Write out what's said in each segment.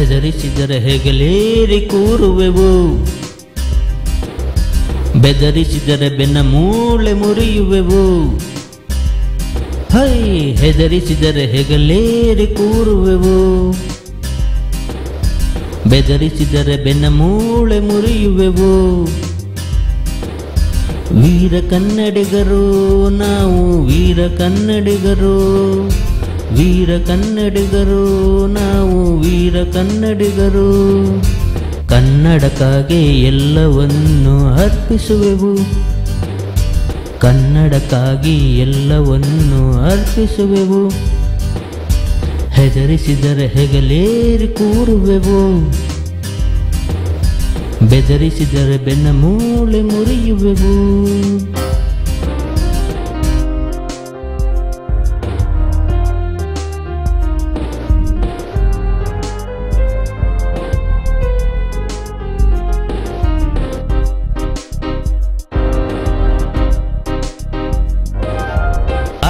ಹೆದರಿಸಿದರೆ ಹೆಗಲೇರಿ ಕೂರುವೆವು, ಬೆದರಿಸಿದರೆ ಬೆನ್ನ ಮೂಳೆ ಮುರಿಯುವೆವು. ಹೈ ಹೆದರಿಸಿದರೆ ಹೆಗಲೇರಿ ಕೂರುವೆವು, ಬೆದರಿಸಿದರೆ ಬೆನ್ನ ಮೂಳೆ ಮುರಿಯುವೆವು. ವೀರ ಕನ್ನಡಿಗರು ನಾವು, ವೀರ ಕನ್ನಡಿಗರು, ವೀರ ಕನ್ನಡಿಗರು ನಾವು, ವೀರ ಕನ್ನಡಿಗರು. ಕನ್ನಡಕ್ಕಾಗಿ ಎಲ್ಲವನ್ನು ಅರ್ಪಿಸುವೆವು, ಕನ್ನಡಕ್ಕಾಗಿ ಎಲ್ಲವನ್ನು ಅರ್ಪಿಸುವೆವು. ಹೆದರಿಸಿದರೆ ಹೆಗಲೇರಿ ಕೂರುವೆವು, ಬೆದರಿಸಿದರೆ ಬೆನ್ನ ಮೂಳೆ ಮುರಿಯುವೆವು.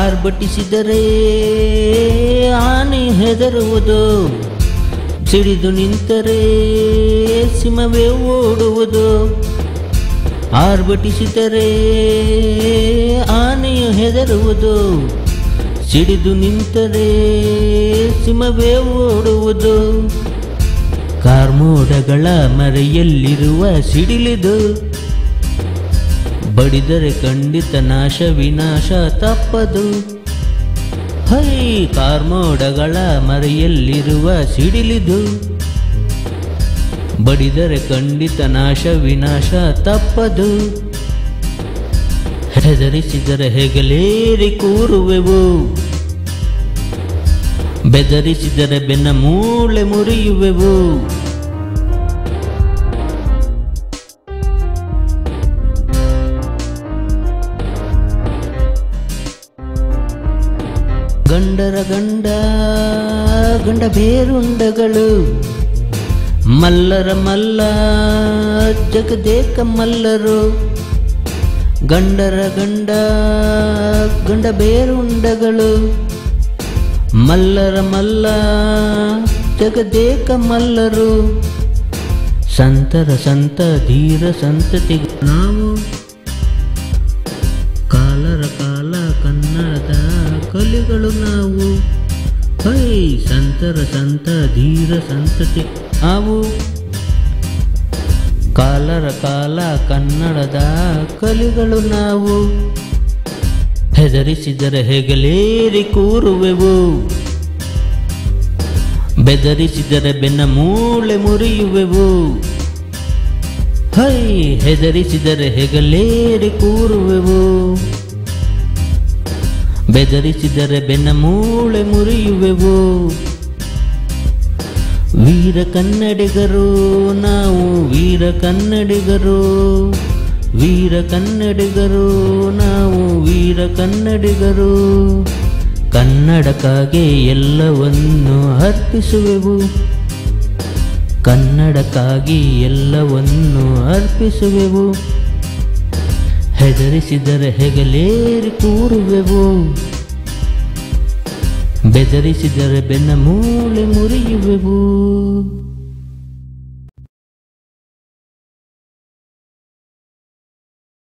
ಆರ್ಭಟಿಸಿದರೆ ಆನೆ ಹೆದರುವುದು, ಸಿಡಿದು ನಿಂತರೆ ಸಿಂಹವೇ ಓಡುವುದು. ಆರ್ಭಟಿಸಿದರೆ ಆನೆಯು ಹೆದರುವುದು, ಸಿಡಿದು ನಿಂತರೆ ಸಿಂಹವೇ ಓಡುವುದು. ಕಾರ್ಮೋಡಗಳ ಮರೆಯಲ್ಲಿರುವ ಸಿಡಿಲಿದು, ಬಡಿದರೆ ಖಂಡಿತ ನಾಶ ವಿನಾಶ ತಪ್ಪದು. ಹೈ ಕಾರ್ಮೋಡಗಳ ಮರೆಯಲ್ಲಿರುವ ಸಿಡಿಲಿದು, ಬಡಿದರೆ ಖಂಡಿತ ನಾಶ ವಿನಾಶ ತಪ್ಪದು. ಹೆದರಿಸಿದರೆ ಹೆಗಲೇರಿ ಕೂರುವೆವು, ಬೆದರಿಸಿದರೆ ಬೆನ್ನ ಮೂಳೆ ಮುರಿಯುವೆವು. ಗಂಡರ ಗಂಡ ಗಂಡ ಬೇರುಂಡಗಳು, ಮಲ್ಲರ ಮಲ್ಲ ಜಗದೇಕ ಮಲ್ಲರು. ಗಂಡರ ಗಂಡ ಗಂಡ ಬೇರುಂಡಗಳು, ಮಲ್ಲರ ಮಲ್ಲ ಜಗದೇಕ ಮಲ್ಲರು. ಸಂತರ ಸಂತ ಧೀರ ಸಂತತಿ ನಾವು, ಕಾಲರ ಕಾಲ ಕನ್ನಡದ ಕಲಿಗಳು ನಾವು. ಹೈ ಸಂತರ ಸಂತ ಧೀರ ಸಂತತಿ ನಾವು, ಕಾಲರ ಕಾಲ ಕನ್ನಡದ ಕಲಿಗಳು ನಾವು. ಹೆದರಿಸಿದರೆ ಹೆಗಲೇರಿ ಕೂರುವೆವು, ಬೆದರಿಸಿದರೆ ಬೆನ್ನ ಮೂಳೆ ಮುರಿಯುವೆವು. ಹೈ ಹೆದರಿಸಿದರೆ ಹೆಗಲೇರಿ ಕೂರುವೆವು, ಬೆದರಿಸಿದರೆ ಬೆನ್ನ ಮೂಳೆ ಮುರಿಯುವೆವು. ವೀರ ಕನ್ನಡಿಗರು ನಾವು, ವೀರ ಕನ್ನಡಿಗರು, ವೀರ ಕನ್ನಡಿಗರು ನಾವು, ವೀರ ಕನ್ನಡಿಗರು. ಕನ್ನಡಕ್ಕಾಗಿ ಎಲ್ಲವನ್ನು ಅರ್ಪಿಸುವೆವು, ಕನ್ನಡಕ್ಕಾಗಿ ಎಲ್ಲವನ್ನು ಅರ್ಪಿಸುವೆವು. ಹೆದರಿಸಿದರೆ ಹೆಗಲೇರಿ ಕೂರುವೆವು, ಬೆದರಿಸಿದರೆ ಬೆನ್ನ ಮೂಳೆ ಮುರಿಯುವೆವು.